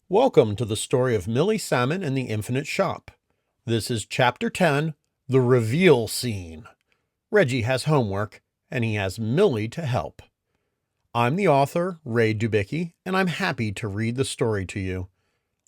Welcome to the story of Millie Salmon and the Infinite Shop. This is Chapter 10, The Reveal Scene. Reggie has homework, and he has Millie to help. I'm the author, Ray Dubicki, and I'm happy to read the story to you.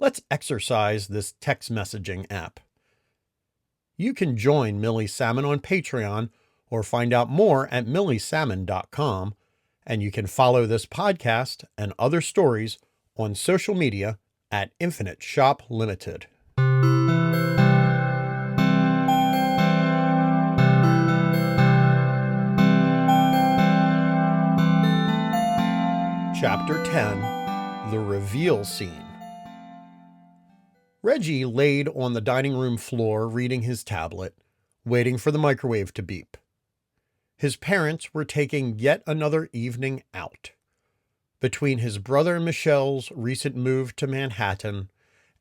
Let's exercise this text messaging app. You can join Millie Salmon on Patreon or find out more at milliesalmon.com, and you can follow this podcast and other stories on social media at Infinite Shop Limited. Chapter 10, The Reveal Scene. Reggie laid on the dining room floor reading his tablet, waiting for the microwave to beep. His parents were taking yet another evening out. Between his brother Michelle's recent move to Manhattan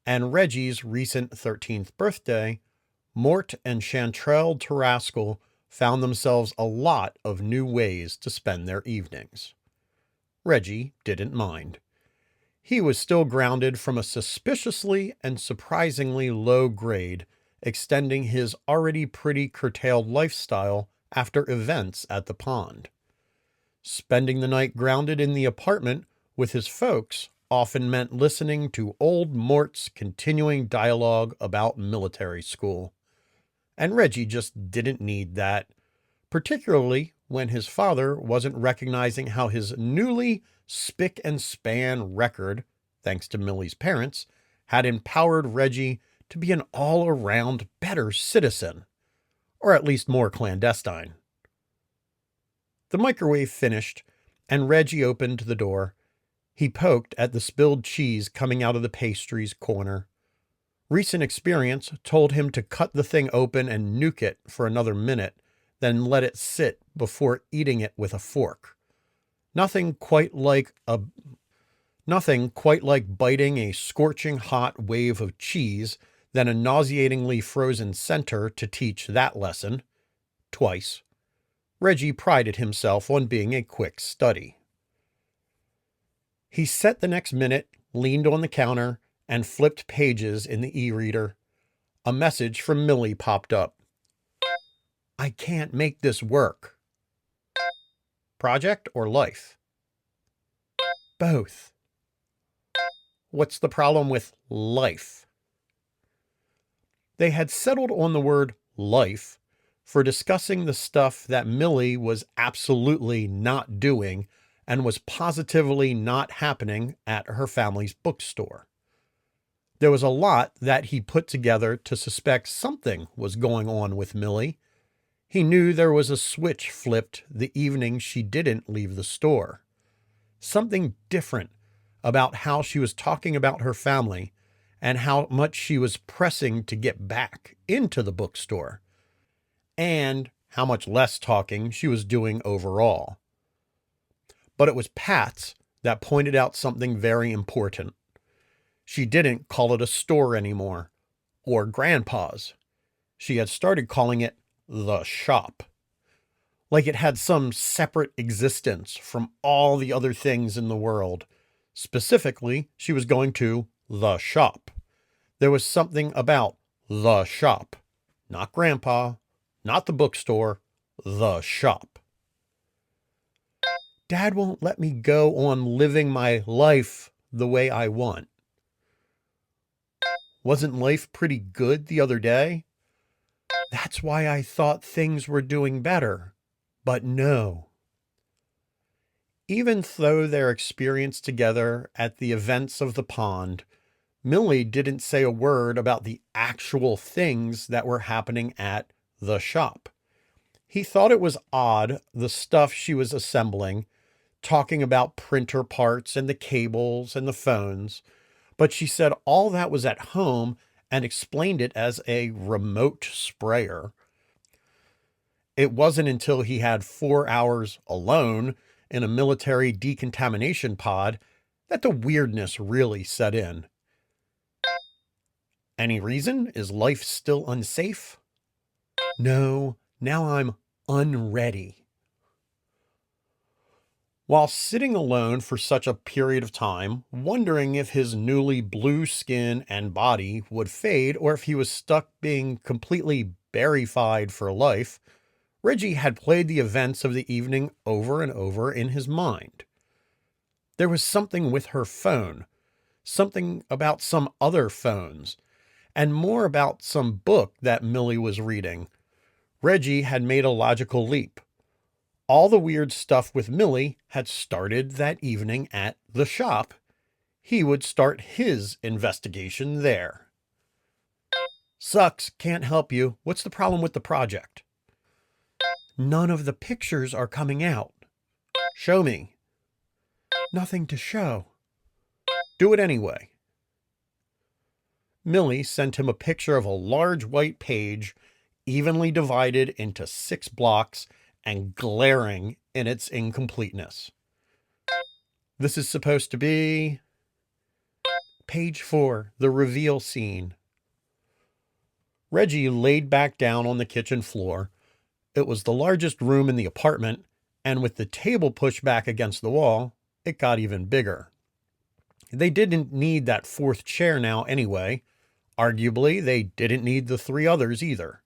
and Reggie's recent 13th birthday, Mort and Chantrelle Tarascal found themselves a lot of new ways to spend their evenings. Reggie didn't mind. He was still grounded from a suspiciously and surprisingly low grade, extending his already pretty curtailed lifestyle after events at the pond. Spending the night grounded in the apartment with his folks often meant listening to old Mort's continuing dialogue about military school. And Reggie just didn't need that, particularly when his father wasn't recognizing how his newly spick and span record, thanks to Millie's parents, had empowered Reggie to be an all-around better citizen, or at least more clandestine. The microwave finished, and Reggie opened the door. He poked at the spilled cheese coming out of the pastry's corner. Recent experience told him to cut the thing open and nuke it for another minute, then let it sit before eating it with a fork. Nothing quite like biting a scorching hot wave of cheese, then a nauseatingly frozen center to teach that lesson. Twice. Reggie prided himself on being a quick study. He set the next minute, leaned on the counter, and flipped pages in the e-reader. A message from Millie popped up. I can't make this work. Project or life? Both. What's the problem with life? They had settled on the word life for discussing the stuff that Millie was absolutely not doing and was positively not happening at her family's bookstore. There was a lot that he put together to suspect something was going on with Millie. He knew there was a switch flipped the evening she didn't leave the store. Something different about how she was talking about her family and how much she was pressing to get back into the bookstore, and how much less talking she was doing overall. But it was Pat's that pointed out something very important. She didn't call it a store anymore, or Grandpa's. She had started calling it the shop, like it had some separate existence from all the other things in the world. Specifically, she was going to the shop. There was something about the shop, not Grandpa, not the bookstore, the shop. Dad won't let me go on living my life the way I want. Wasn't life pretty good the other day? That's why I thought things were doing better. But no. Even though their experience together at the events of the pond, Millie didn't say a word about the actual things that were happening at the shop. He thought it was odd, the stuff she was assembling, talking about printer parts and the cables and the phones, but she said all that was at home and explained it as a remote sprayer. It wasn't until he had 4 hours alone in a military decontamination pod that the weirdness really set in. Any reason? Is life still unsafe? No, now I'm unready. While sitting alone for such a period of time, wondering if his newly blue skin and body would fade or if he was stuck being completely berryfied for life, Reggie had played the events of the evening over and over in his mind. There was something with her phone, something about some other phones, and more about some book that Millie was reading. Reggie had made a logical leap. All the weird stuff with Millie had started that evening at the shop. He would start his investigation there. Sucks, can't help you. What's the problem with the project? None of the pictures are coming out. Show me. Nothing to show. Do it anyway. Millie sent him a picture of a large white page, evenly divided into 6 blocks and glaring in its incompleteness. This is supposed to be page 4, the reveal scene. Reggie laid back down on the kitchen floor. It was the largest room in the apartment, and with the table pushed back against the wall, it got even bigger. They didn't need that 4th chair now anyway. Arguably, they didn't need the 3 others either.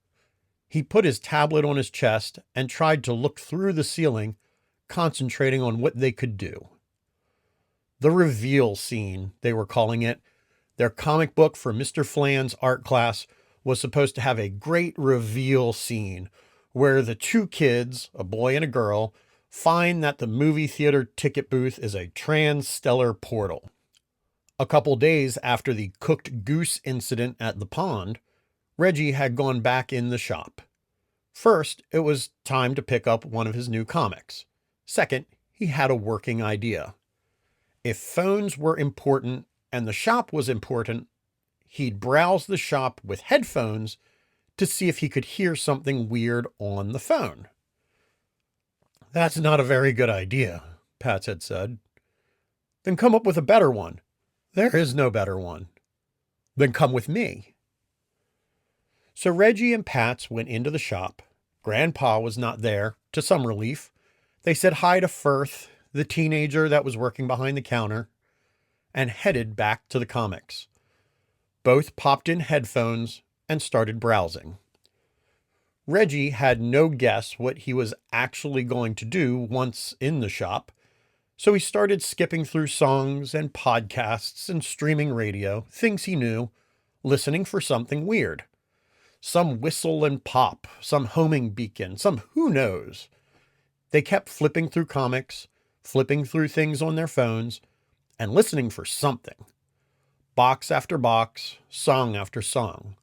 He put his tablet on his chest and tried to look through the ceiling, concentrating on what they could do. The reveal scene, they were calling it. Their comic book for Mr. Flan's art class was supposed to have a great reveal scene where the 2 kids, a boy and a girl, find that the movie theater ticket booth is a transstellar portal. A couple days after the cooked goose incident at the pond, Reggie had gone back in the shop. First, it was time to pick up one of his new comics. Second, he had a working idea. If phones were important and the shop was important, he'd browse the shop with headphones to see if he could hear something weird on the phone. That's not a very good idea, Pats had said. Then come up with a better one. There is no better one. Then come with me. So Reggie and Pats went into the shop. Grandpa was not there, to some relief. They said hi to Firth, the teenager that was working behind the counter, and headed back to the comics. Both popped in headphones and started browsing. Reggie had no guess what he was actually going to do once in the shop, so he started skipping through songs and podcasts and streaming radio, things he knew, listening for something weird. Some whistle and pop, some homing beacon, some who knows. They kept flipping through comics, flipping through things on their phones, and listening for something. Box after box, song after song.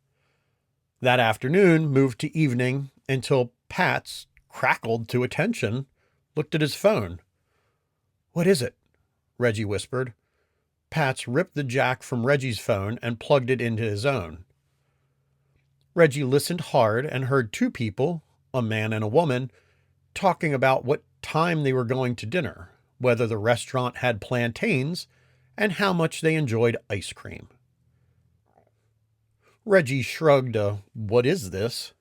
That afternoon moved to evening until Pats, crackled to attention, looked at his phone. What is it? Reggie whispered. Pats ripped the jack from Reggie's phone and plugged it into his own. Reggie listened hard and heard 2 people, a man and a woman, talking about what time they were going to dinner, whether the restaurant had plantains, and how much they enjoyed ice cream. Reggie shrugged a, "What is this?"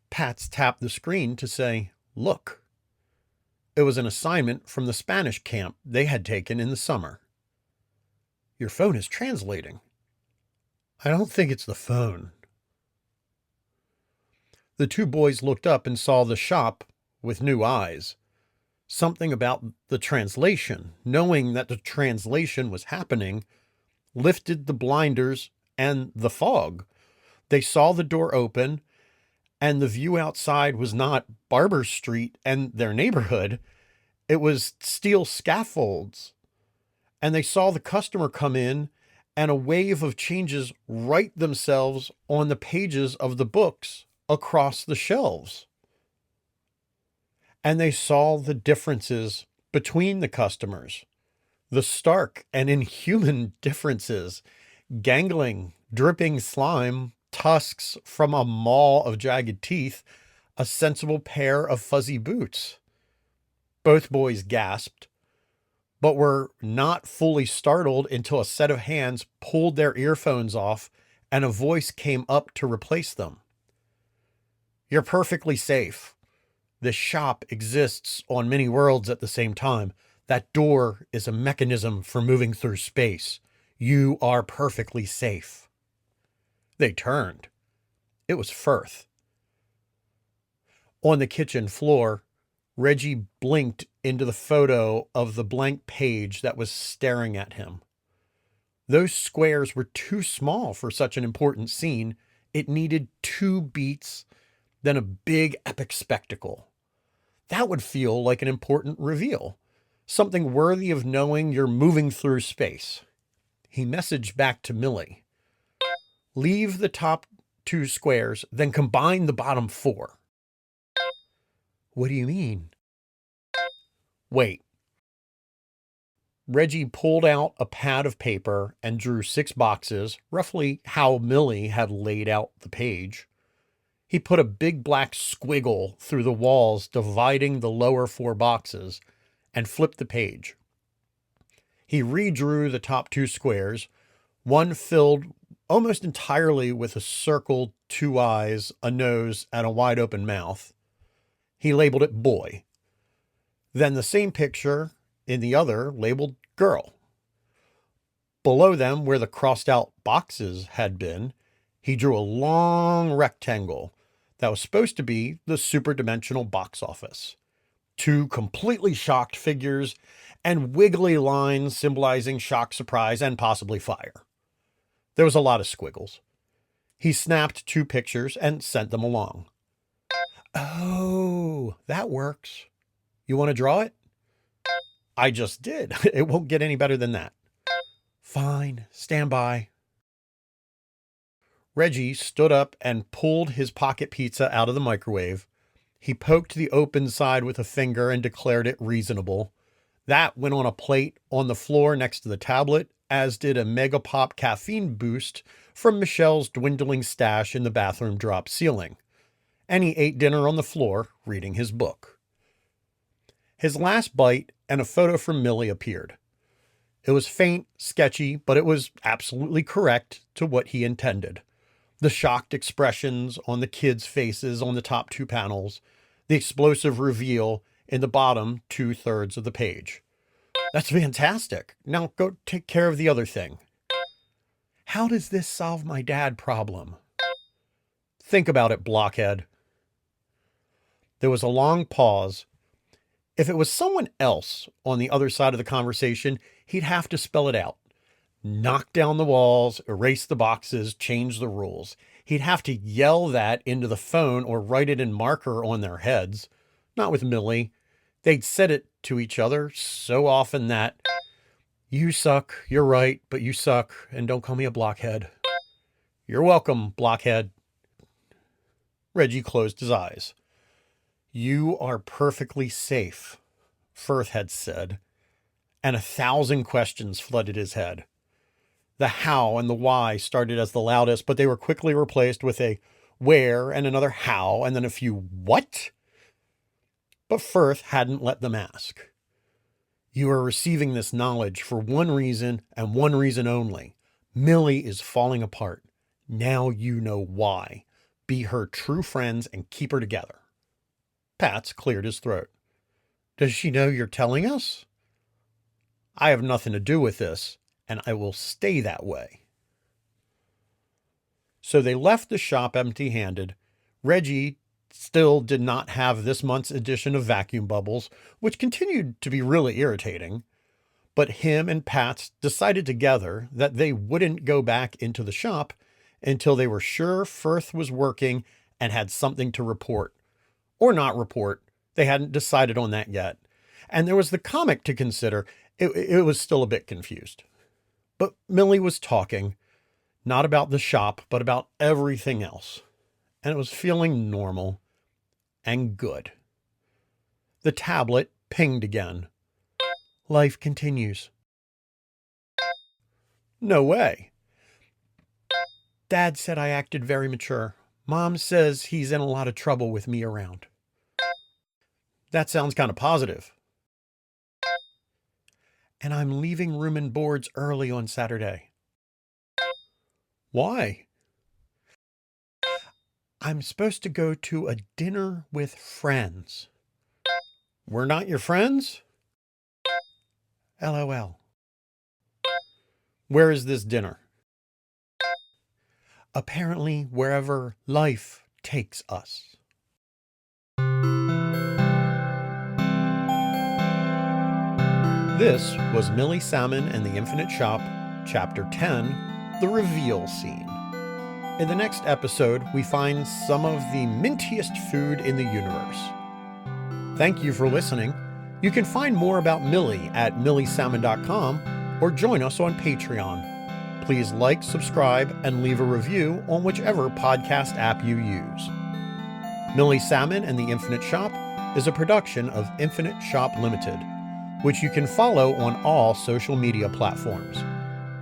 Pats tapped the screen to say, "Look." It was an assignment from the Spanish camp they had taken in the summer. Your phone is translating. I don't think it's the phone. The 2 boys looked up and saw the shop with new eyes. Something about the translation, knowing that the translation was happening, lifted the blinders and the fog. They saw the door open, and the view outside was not Barber Street and their neighborhood. It was steel scaffolds. And they saw the customer come in, and a wave of changes write themselves on the pages of the books across the shelves. And they saw the differences between the customers, the stark and inhuman differences, gangling, dripping slime, tusks from a maw of jagged teeth, a sensible pair of fuzzy boots. Both boys gasped, but were not fully startled until a set of hands pulled their earphones off and a voice came up to replace them. You're perfectly safe. This shop exists on many worlds at the same time. That door is a mechanism for moving through space. You are perfectly safe. They turned. It was Firth. On the kitchen floor, Reggie blinked into the photo of the blank page that was staring at him. Those squares were too small for such an important scene. It needed 2 beats, then a big epic spectacle. That would feel like an important reveal, something worthy of knowing you're moving through space. He messaged back to Millie. Leave the top 2 squares, then combine the bottom 4. What do you mean? Wait. Reggie pulled out a pad of paper and drew 6 boxes, roughly how Millie had laid out the page. He put a big black squiggle through the walls dividing the lower 4 boxes and flipped the page. He redrew the top 2 squares, one filled almost entirely with a circle, 2 eyes, a nose, and a wide open mouth. He labeled it boy. Then the same picture in the other labeled girl. Below them, where the crossed out boxes had been, he drew a long rectangle that was supposed to be the superdimensional box office. 2 completely shocked figures and wiggly lines symbolizing shock, surprise, and possibly fire. There was a lot of squiggles. He snapped 2 pictures and sent them along. Oh, that works. You want to draw it? I just did. It won't get any better than that. Fine, stand by. Reggie stood up and pulled his pocket pizza out of the microwave. He poked the open side with a finger and declared it reasonable. That went on a plate on the floor next to the tablet, as did a Mega Pop caffeine boost from Michelle's dwindling stash in the bathroom drop ceiling. And he ate dinner on the floor, reading his book. His last bite and a photo from Millie appeared. It was faint, sketchy, but it was absolutely correct to what he intended. The shocked expressions on the kids' faces on the top 2 panels, the explosive reveal in the bottom 2/3 of the page. That's fantastic. Now go take care of the other thing. How does this solve my dad problem? Think about it, blockhead. There was a long pause. If it was someone else on the other side of the conversation, he'd have to spell it out. Knock down the walls, erase the boxes, change the rules. He'd have to yell that into the phone or write it in marker on their heads. Not with Millie. They'd said it to each other so often that, you suck, you're right, but you suck, and don't call me a blockhead. You're welcome, blockhead. Reggie closed his eyes. You are perfectly safe, Firth had said, and 1,000 questions flooded his head. The how and the why started as the loudest, but they were quickly replaced with a where and another how and then a few what? But Firth hadn't let them ask. You are receiving this knowledge for one reason and one reason only. Millie is falling apart. Now you know why. Be her true friends and keep her together. Pats cleared his throat. Does she know you're telling us? I have nothing to do with this, and I will stay that way. So they left the shop empty-handed. Reggie still did not have this month's edition of Vacuum Bubbles, which continued to be really irritating. But him and Pats decided together that they wouldn't go back into the shop until they were sure Firth was working and had something to report. Or not report. They hadn't decided on that yet. And there was the comic to consider. It was still a bit confused. But Millie was talking, not about the shop, but about everything else. And it was feeling normal and good. The tablet pinged again. Life continues. No way. Dad said I acted very mature. Mom says he's in a lot of trouble with me around. That sounds kind of positive. And I'm leaving room and boards early on Saturday. Why? I'm supposed to go to a dinner with friends. We're not your friends? LOL. Where is this dinner? Apparently, wherever life takes us. This was Millie Salmon and the Infinite Shop, Chapter 10, The Reveal Scene. In the next episode, we find some of the mintiest food in the universe. Thank you for listening. You can find more about Millie at milliesalmon.com or join us on Patreon. Please like, subscribe, and leave a review on whichever podcast app you use. Millie Salmon and the Infinite Shop is a production of Infinite Shop Limited, which you can follow on all social media platforms.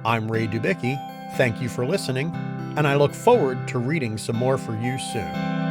I'm Ray Dubicki. Thank you for listening, and I look forward to reading some more for you soon.